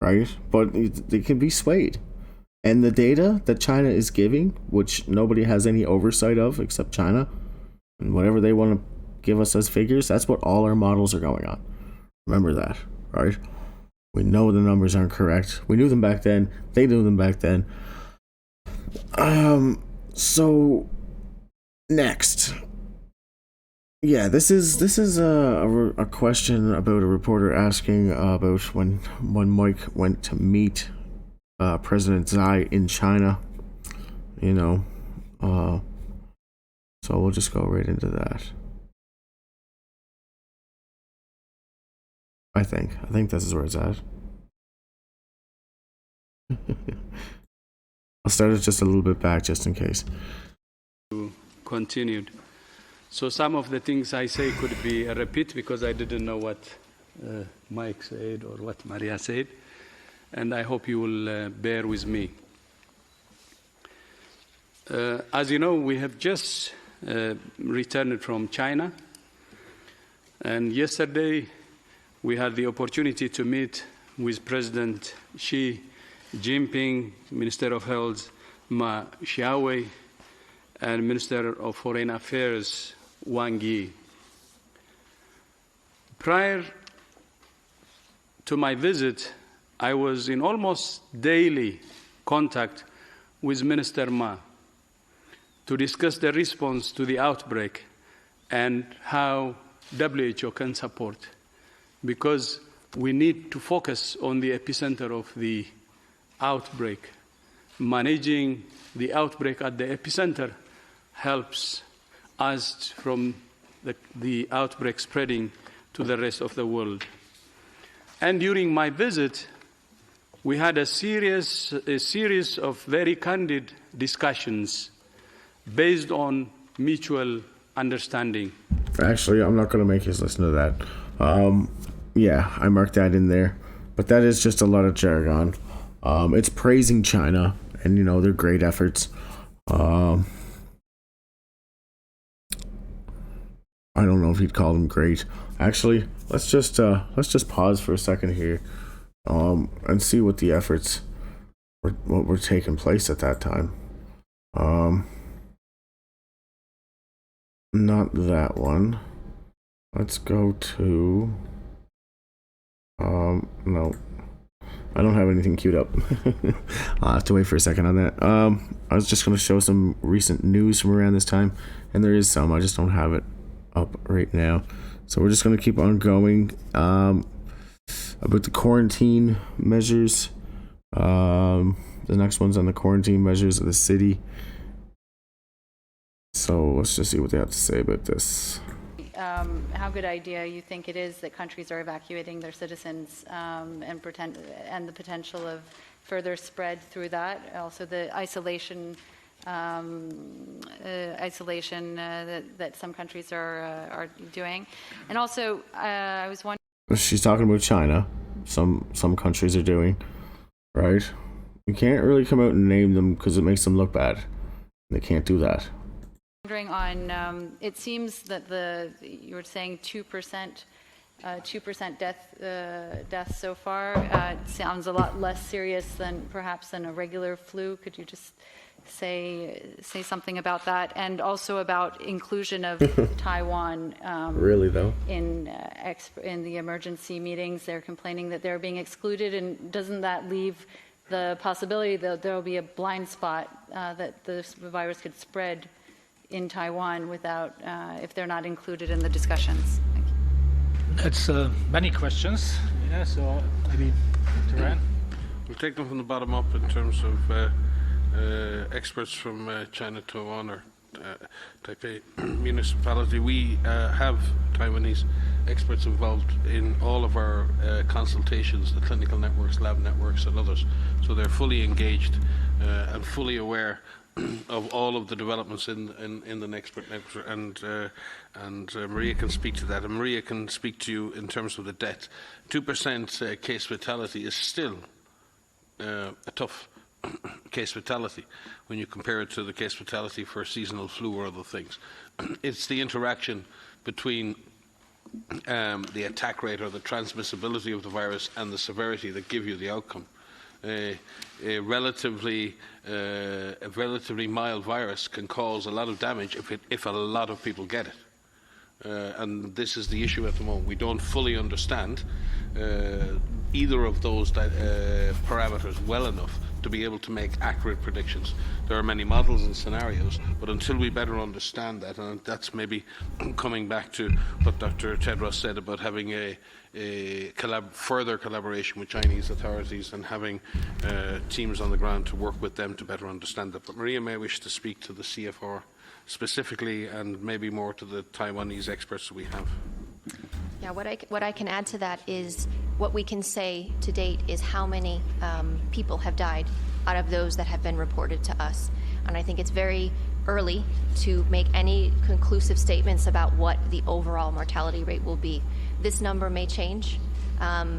right? But they can be swayed. And the data that China is giving, which nobody has any oversight of except China, and whatever they want to give us as figures, that's what all our models are going on. Remember that, right? We know the numbers aren't correct. We knew them back then. They knew them back then. So next. Yeah, this is a question about a reporter asking about when Mike went to meet President Xi in China. You know, so we'll just go right into that. I think this is where it's at. I'll start it just a little bit back, just in case. Continued. So some of the things I say could be a repeat because I didn't know what Mike said or what Maria said, and I hope you will bear with me. As you know, we have just returned from China, and yesterday we had the opportunity to meet with President Xi Jinping, Minister of Health Ma Xiaowei, and Minister of Foreign Affairs Wang Yi. Prior to my visit, I was in almost daily contact with Minister Ma to discuss the response to the outbreak and how WHO can support, because we need to focus on the epicenter of the outbreak. Managing the outbreak at the epicenter helps us from the outbreak spreading to the rest of the world. And during my visit, we had a series of very candid discussions based on mutual understanding. Actually, I'm not going to make you listen to that. Yeah, I marked that in there. But that is just a lot of jargon. It's praising China and, you know, their great efforts. I don't know if he'd call them great. Actually, let's just pause for a second here, and see what the efforts were taking place at that time. Not that one. Let's go to. No, I don't have anything queued up. I'll have to wait for a second on that. I was just going to show some recent news from around this time, and there is some. I just don't have it up right now. So we're just going to keep on going. About the quarantine measures. The next one's on the quarantine measures of the city. So let's just see what they have to say about this. How good idea you think it is that countries are evacuating their citizens, and the potential of further spread through that. Also the isolation that some countries are doing. And also I was wondering. She's talking about China. Some countries are doing, right? You can't really come out and name them because it makes them look bad. They can't do that. Wondering on, it seems that you were saying 2% deaths so far. It sounds a lot less serious than perhaps a regular flu. Could you just say something about that, and also about inclusion of Taiwan? Really though? In the emergency meetings, they're complaining that they're being excluded, and doesn't that leave the possibility that there will be a blind spot that the virus could spread in Taiwan without, if they're not included in the discussions? Thank you. That's many questions. Yeah, so maybe Duran. We'll take them from the bottom up in terms of experts from China, Taiwan, or Taipei municipality. We have Taiwanese experts involved in all of our consultations, the clinical networks, lab networks, and others. So they're fully engaged and fully aware of all of the developments in the next bit, and Maria can speak to that, and Maria can speak to you in terms of the death. 2% case fatality is still a tough case fatality when you compare it to the case fatality for seasonal flu or other things. It's the interaction between the attack rate or the transmissibility of the virus and the severity that give you the outcome. A relatively mild virus can cause a lot of damage if a lot of people get it. And this is the issue at the moment. We don't fully understand either of those parameters well enough to be able to make accurate predictions. There are many models and scenarios, but until we better understand that, and that's maybe coming back to what Dr. Tedros said about having a further collaboration with Chinese authorities and having teams on the ground to work with them to better understand that. But Maria may wish to speak to the CFR specifically, and maybe more to the Taiwanese experts that we have. Yeah, what I can add to that is what we can say to date is how many people have died out of those that have been reported to us. And I think it's very early to make any conclusive statements about what the overall mortality rate will be. This number may change.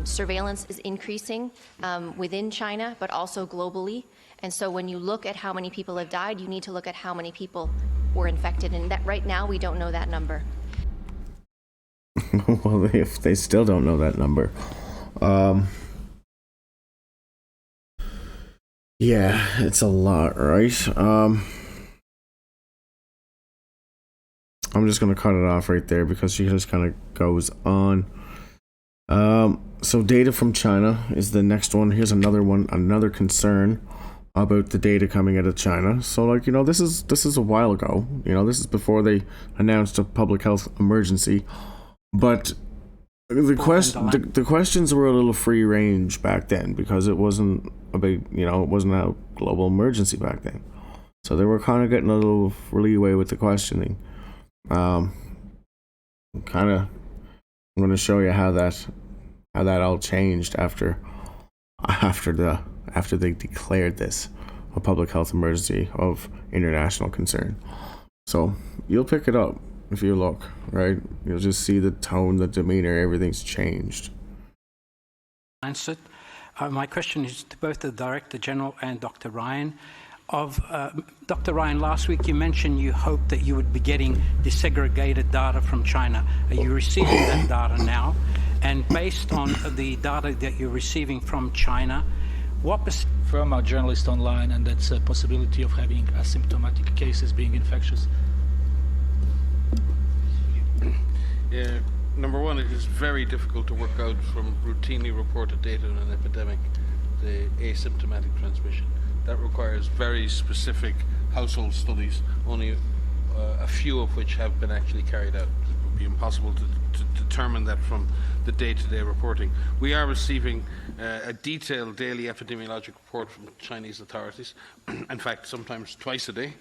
Surveillance is increasing within China, but also globally. And so when you look at how many people have died, you need to look at how many people were infected. And that right now, we don't know that number. Well, if they still don't know that number. Yeah, it's a lot, right? I'm just going to cut it off right there because she just kind of goes on. So data from China is the next one. Here's another one, another concern about the data coming out of China. So, like, this is a while ago. This is before they announced a public health emergency. But the questions were a little free range back then because it wasn't a big, it wasn't a global emergency back then. So they were kind of getting a little leeway with the questioning. I'm going to show you how that all changed after they declared this a public health emergency of international concern. So you'll pick it up. If you look, right, you'll just see the tone, the demeanor, everything's changed. Answered. My question is to both the Director General and Dr. Ryan. Dr. Ryan, last week you mentioned you hoped that you would be getting desegregated data from China. Are you receiving that data now? And based on the data that you're receiving from China, from a journalist online, and that's a possibility of having asymptomatic cases being infectious. Number one, it is very difficult to work out from routinely reported data on an epidemic the asymptomatic transmission. That requires very specific household studies, only a few of which have been actually carried out. It would be impossible to determine that from the day-to-day reporting. We are receiving a detailed daily epidemiologic report from Chinese authorities, in fact, sometimes twice a day.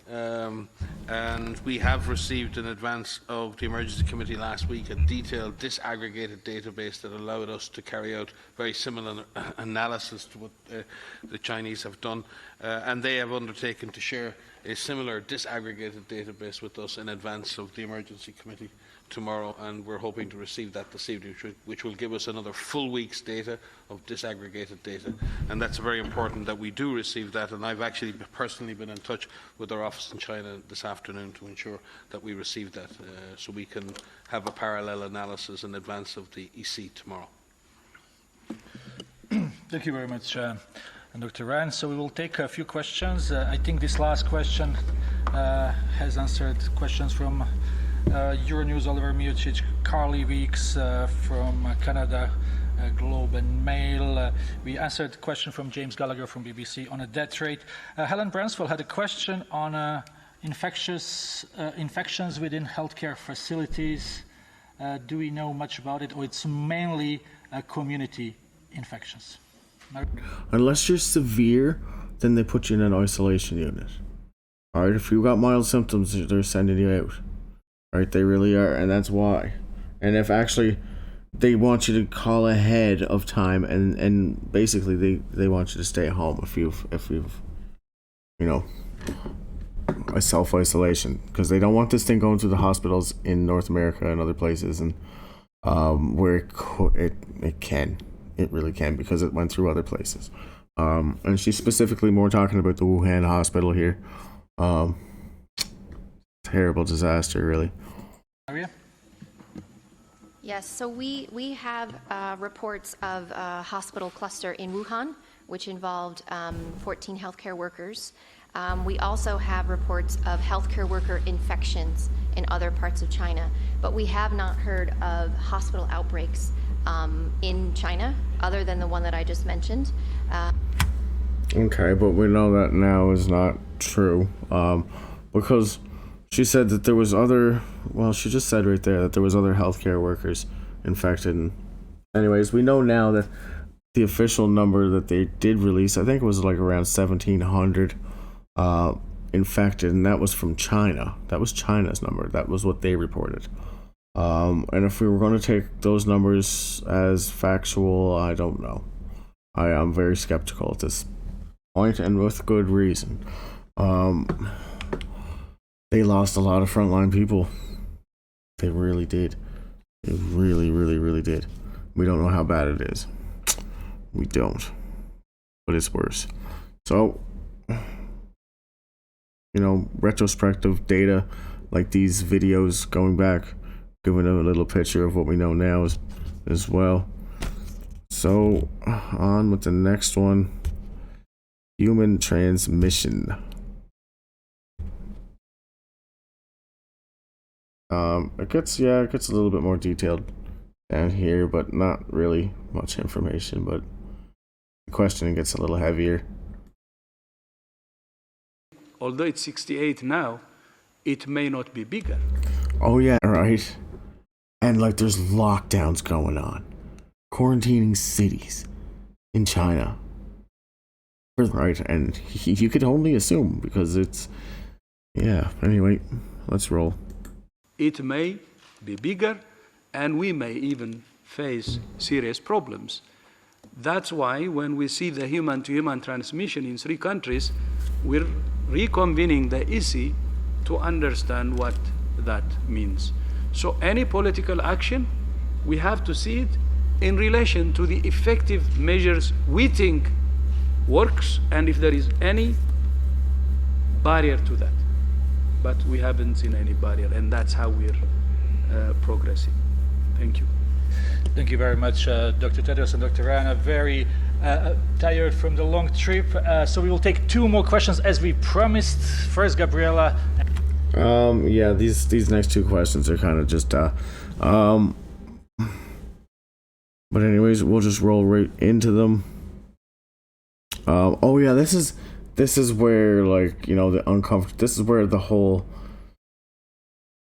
And we have received in advance of the Emergency Committee last week a detailed disaggregated database that allowed us to carry out very similar analysis to what the Chinese have done, and they have undertaken to share a similar disaggregated database with us in advance of the Emergency Committee tomorrow, and we're hoping to receive that this evening, which will give us another full week's data of disaggregated data. And that's very important that we do receive that, and I've actually personally been in touch with our office in China this afternoon to ensure that we receive that, so we can have a parallel analysis in advance of the EC tomorrow. Thank you very much, Dr. Ryan. So we will take a few questions. I think this last question has answered questions from Euronews, Oliver Miocic, Carly Weeks from Canada, Globe and Mail. We answered a question from James Gallagher from BBC on a death rate. Helen Branswell had a question on infections within healthcare facilities. Do we know much about it, or it's mainly community infections? Unless you're severe, then they put you in an isolation unit. All right, if you've got mild symptoms, they're sending you out. Right, they really are, and that's why. And if actually they want you to call ahead of time, and basically they want you to stay at home if you've a self-isolation because they don't want this thing going to the hospitals in North America and other places, and where it really can because it went through other places. And she's specifically more talking about the Wuhan hospital here. Terrible disaster, really. Maria? Yes, so we have reports of a hospital cluster in Wuhan, which involved 14 healthcare workers. We also have reports of healthcare worker infections in other parts of China, but we have not heard of hospital outbreaks in China, other than the one that I just mentioned. Okay, but we know that now is not true, because she said that there was other, well, she just said right there that there was other healthcare workers infected. And anyways, we know now that the official number that they did release, I think it was like around 1,700 infected, and that was from China. That was China's number. That was what they reported. And if we were going to take those numbers as factual, I don't know. I am very skeptical at this point, and with good reason. They lost a lot of frontline people. They really did. They really, really, really did. We don't know how bad it is. We don't. But it's worse. So, retrospective data like these videos going back, giving a little picture of what we know now as well. So, on with the next one. Human transmission. It gets a little bit more detailed down here, but not really much information, but the questioning gets a little heavier. Although it's 68 now, it may not be bigger. Oh yeah, right. And like there's lockdowns going on. Quarantining cities in China. Right, and you could only assume because it's, yeah, anyway, let's roll. It may be bigger, and we may even face serious problems. That's why when we see the human-to-human transmission in 3 countries, we're reconvening the EC to understand what that means. So any political action, we have to see it in relation to the effective measures we think works, and if there is any barrier to that. But we haven't seen any barrier, and that's how we're progressing. Thank you. Thank you very much, Dr. Tedros and Dr. Rana. Very tired from the long trip. So we will take 2 more questions as we promised. First, Gabriela. Yeah, these next 2 questions are kind of just but anyways, we'll just roll right into them. Oh yeah, this is where, like, the uncomfortable, this is where the whole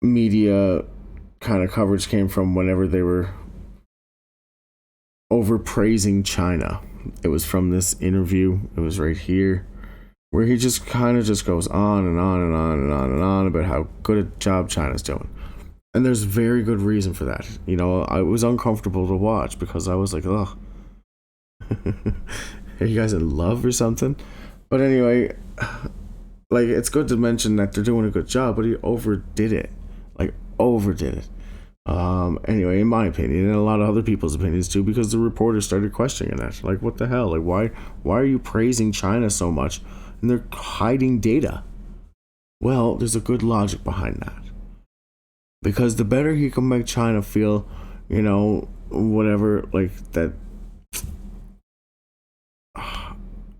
media kind of coverage came from whenever they were overpraising China. It was from this interview, it was right here, where he just kind of just goes on and on and on and on and on about how good a job China's doing. And there's very good reason for that. I was uncomfortable to watch because I was like, ugh. Are you guys in love or something? But anyway, like, it's good to mention that they're doing a good job, but he overdid it. Anyway, in my opinion, and a lot of other people's opinions too, because the reporters started questioning that. Like, what the hell? Like, why are you praising China so much and they're hiding data? Well, there's a good logic behind that. Because the better he can make China feel, whatever, like that,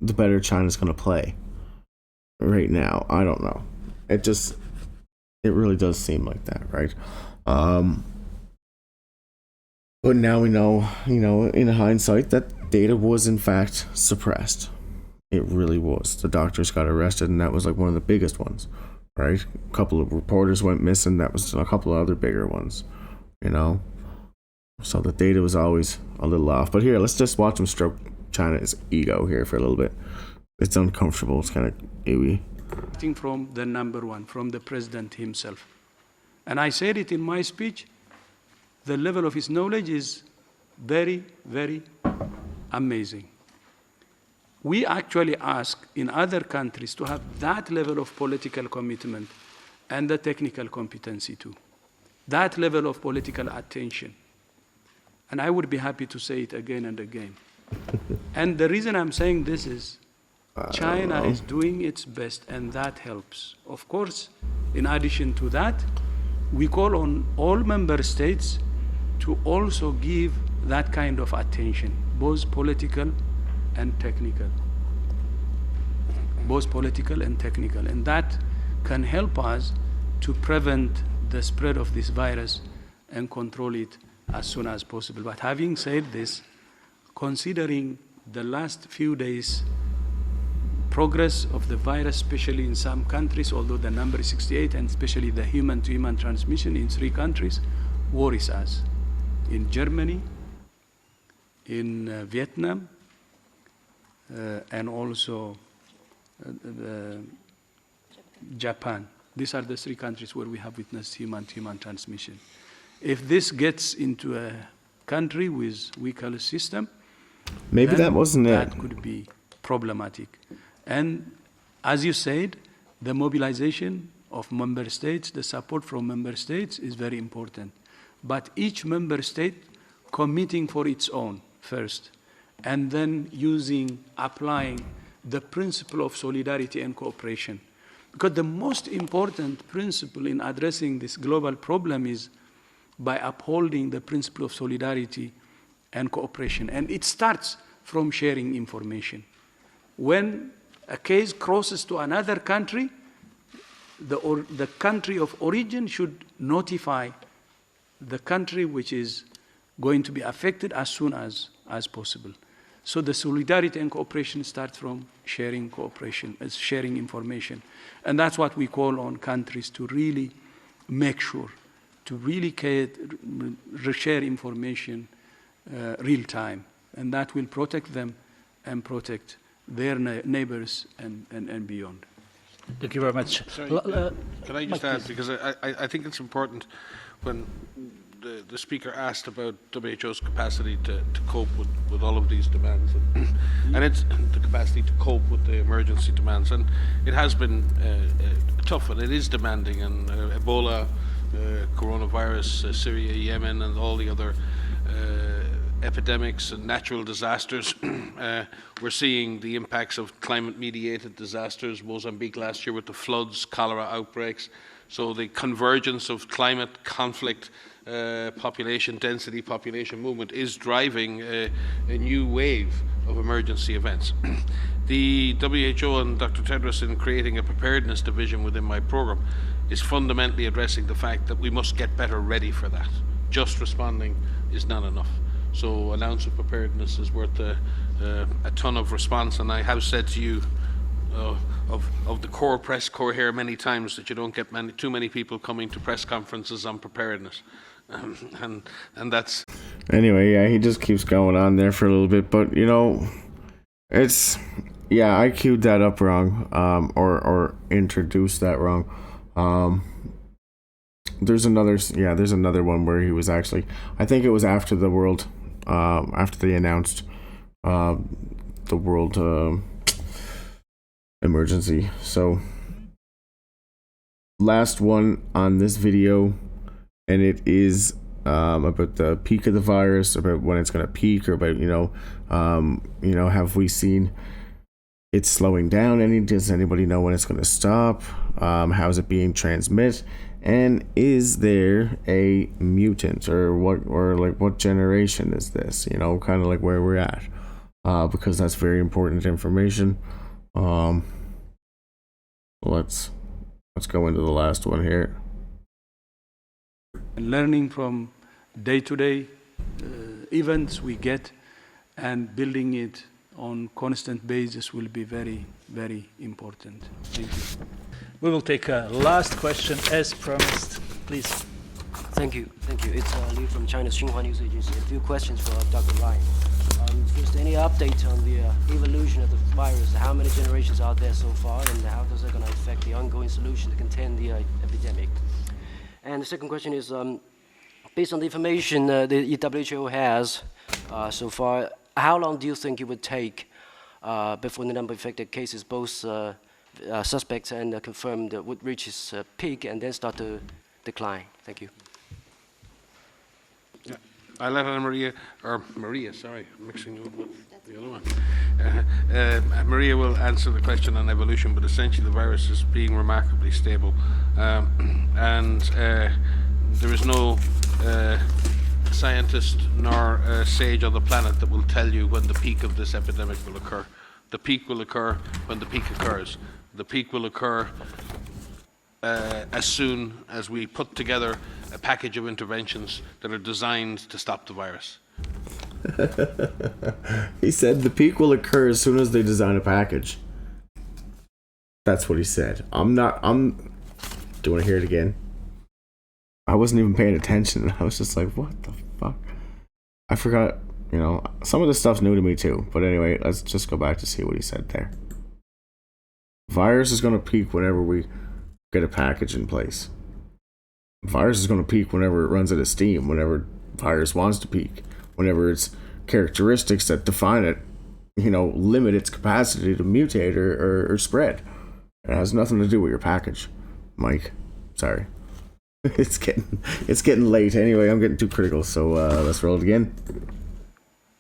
the better China's gonna play right now. I don't know. It really does seem like that, right? But now we know, in hindsight, that data was in fact suppressed. It really was. The doctors got arrested, and that was like one of the biggest ones, right? A couple of reporters went missing. That was a couple of other bigger ones, So the data was always a little off. But here, let's just watch him stroke China's ego here for a little bit. It's uncomfortable. It's kind of ooey. Starting from the number 1, from the president himself. And I said it in my speech, the level of his knowledge is very, very amazing. we actually ask in other countries to have that level of political commitment and the technical competency too. That level of political attention. And I would be happy to say it again and again. And the reason I'm saying this is China is doing its best, and that helps. Of course, in addition to that, we call on all member states to also give that kind of attention, both political and technical. Both political and technical. And that can help us to prevent the spread of this virus and control it as soon as possible. But having said this, considering the last few days progress of the virus, especially in some countries, although the number is 68, and especially the human-to-human transmission in 3 countries, worries us. In Germany, in Vietnam, and also Japan. These are the 3 countries where we have witnessed human-to-human transmission. If this gets into a country with weaker system, maybe that wasn't it. That could be problematic. And as you said, the mobilization of member states, the support from member states is very important. But each member state committing for its own first, and then applying the principle of solidarity and cooperation. Because the most important principle in addressing this global problem is by upholding the principle of solidarity and cooperation. And it starts from sharing information. When a case crosses to another country, the country of origin should notify the country which is going to be affected as soon as possible. So the solidarity and cooperation starts from sharing sharing information. And that's what we call on countries to really make sure, to really share information real time. And that will protect them and protect their neighbors and beyond. Thank you very much. Sorry, can I just add, because I think it's important when the speaker asked about WHO's capacity to cope with all of these demands, and it's the capacity to cope with the emergency demands, and it has been tough, and it is demanding, and Ebola, coronavirus, Syria, Yemen, and all the other epidemics and natural disasters. We're seeing the impacts of climate-mediated disasters, Mozambique last year with the floods, cholera outbreaks. So the convergence of climate, conflict, population density, population movement is driving a new wave of emergency events. The WHO and Dr. Tedros, in creating a preparedness division within my program, is fundamentally addressing the fact that we must get better ready for that. Just responding is not enough. So an ounce of preparedness is worth a ton of response. And I have said to you of the core press corps here many times that you don't get too many people coming to press conferences on preparedness. And that's... Anyway, yeah, he just keeps going on there for a little bit. But, you know, it's... Yeah, I queued that up wrong, or introduced that wrong. There's another one where he was actually... I think it was after the world... after they announced the world emergency. So last one on this video, and it is about the peak of the virus, about when it's going to peak, or about have we seen it slowing down? Does anybody know when it's going to stop? How is it being transmitted? And is there a mutant, or what generation is this? Kind of like where we're at, because that's very important information. Let's go into the last one here. Learning from day-to-day events we get, and building it on constant basis will be very, very important. Thank you. We will take a last question as promised, please. Thank you. It's Liu from China's Xinhua News Agency. A few questions for Dr. Ryan. First, any update on the evolution of the virus? How many generations are there so far, and how does it going to affect the ongoing solution to contain the epidemic? And the second question is, based on the information the WHO has so far, how long do you think it would take before the number of infected cases, both suspects and confirmed would reach its peak and then start to decline? Thank you. I'll let Maria, sorry, I'm mixing you up with the other one. Maria will answer the question on evolution, but essentially the virus is being remarkably stable. And there is no scientist nor sage on the planet that will tell you when the peak of this epidemic will occur. The peak will occur when the peak occurs. The peak will occur as soon as we put together a package of interventions that are designed to stop the virus. He said the peak will occur as soon as they design a package. That's what he said. Do you want to hear it again? I wasn't even paying attention. I was just like, what the fuck? I forgot, some of this stuff's new to me too. But anyway, let's just go back to see what he said there. Virus is going to peak whenever we get a package in place. Virus is going to peak whenever it runs out of steam, whenever virus wants to peak, whenever its characteristics that define it, limit its capacity to mutate or spread. It has nothing to do with your package, Mike. Sorry. It's getting late. Anyway, I'm getting too critical, so let's roll it again.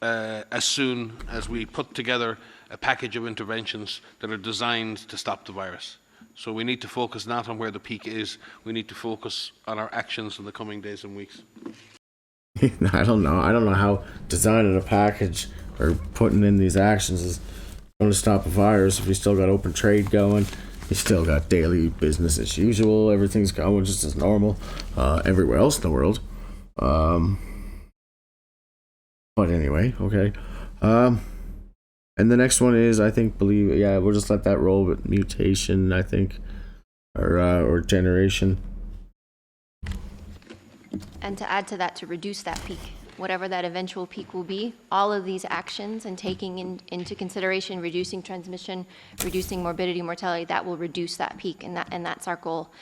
As soon as we put together a package of interventions that are designed to stop the virus. So we need to focus not on where the peak is, we need to focus on our actions in the coming days and weeks. I don't know how designing a package or putting in these actions is going to stop a virus if we still got open trade going. You still got daily business as usual. Everything's going just as normal everywhere else in the world. But anyway, okay. And the next one is, we'll just let that roll with mutation, I think, or generation. And to add to that, to reduce that peak, whatever that eventual peak will be, all of these actions and taking into consideration reducing transmission, reducing morbidity, mortality, that will reduce that peak, and that's our goal.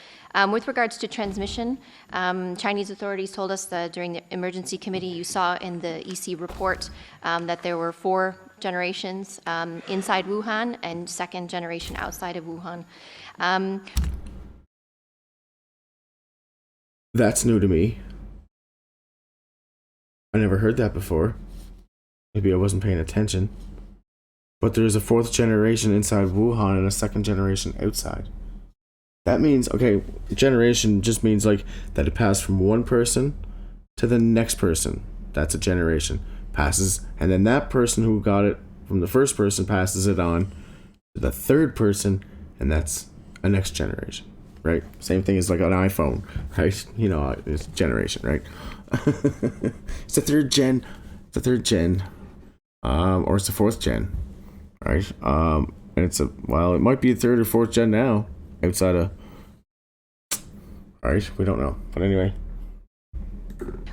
With regards to transmission, Chinese authorities told us that during the emergency committee, you saw in the EC report that there were 4 generations inside Wuhan and second generation outside of Wuhan. That's new to me. I never heard that before. Maybe I wasn't paying attention. But there's a 4th generation inside Wuhan and a 2nd generation outside. That means, generation just means like that it passed from one person to the next person. That's a generation. Passes, and then that person who got it from the first person passes it on to the third person, and that's a next generation, right? Same thing as like an iPhone, right? It's generation, right? It's the third gen, or it's the 4th gen, right? And it might be the 3rd or 4th gen now, outside of, right? We don't know, but anyway.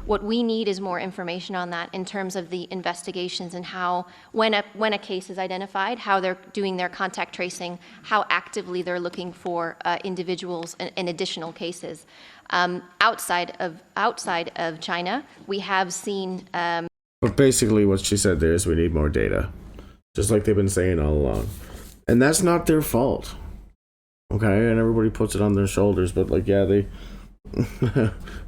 What we need is more information on that in terms of the investigations and how, when a case is identified, how they're doing their contact tracing, how actively they're looking for individuals in additional cases. Outside of China, we have seen. But basically, what she said there is we need more data, just like they've been saying all along, and that's not their fault. Okay, and everybody puts it on their shoulders, but they.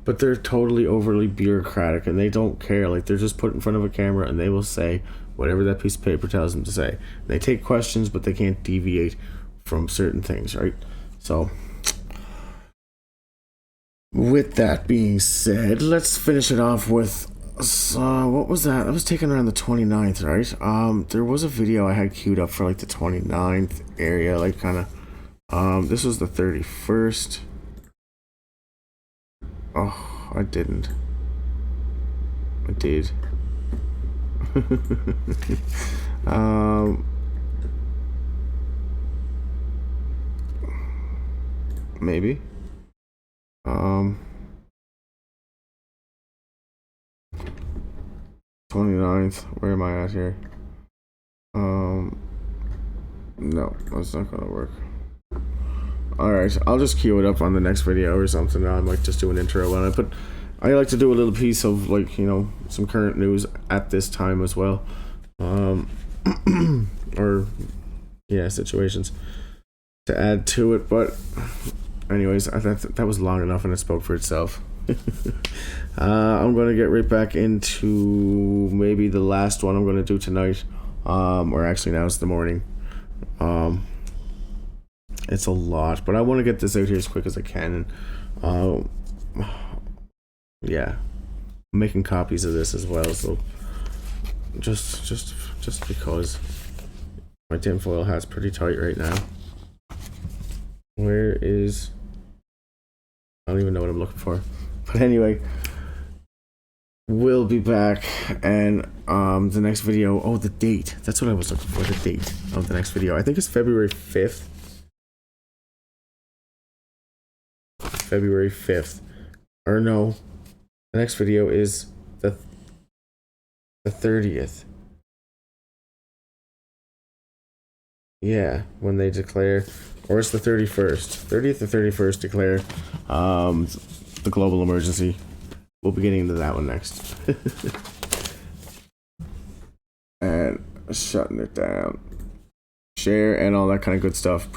But they're totally overly bureaucratic and they don't care. Like, they're just put in front of a camera and they will say whatever that piece of paper tells them to say. And they take questions, but they can't deviate from certain things, right? So, with that being said, let's finish it off with what was that? That was taken around the 29th, right? There was a video I had queued up for like the 29th area, like kind of. This was the 31st. Oh, I didn't. I did. Maybe. 29th. Where am I at here? No, that's not gonna work. Alright, I'll just queue it up on the next video or something. I might just do an intro on it, but I like to do a little piece of, like, some current news at this time as well. Or situations to add to it. But anyways, I thought that was long enough and it spoke for itself. I'm going to get right back into maybe the last one I'm going to do tonight, or actually now it's the morning. It's a lot, but I want to get this out here as quick as I can. And yeah, I'm making copies of this as well, so just because my tinfoil hat's pretty tight right now. Where is, I don't even know what I'm looking for. But anyway, we'll be back, and the next video, oh, the date, that's what I was looking for, the date of the next video. I think it's February 5th. February 5th. Or no, the next video is the 30th. Yeah, when they declare, or it's the 31st. 30th or 31st declare the global emergency. We'll be getting into that one next. And shutting it down. Share and all that kind of good stuff.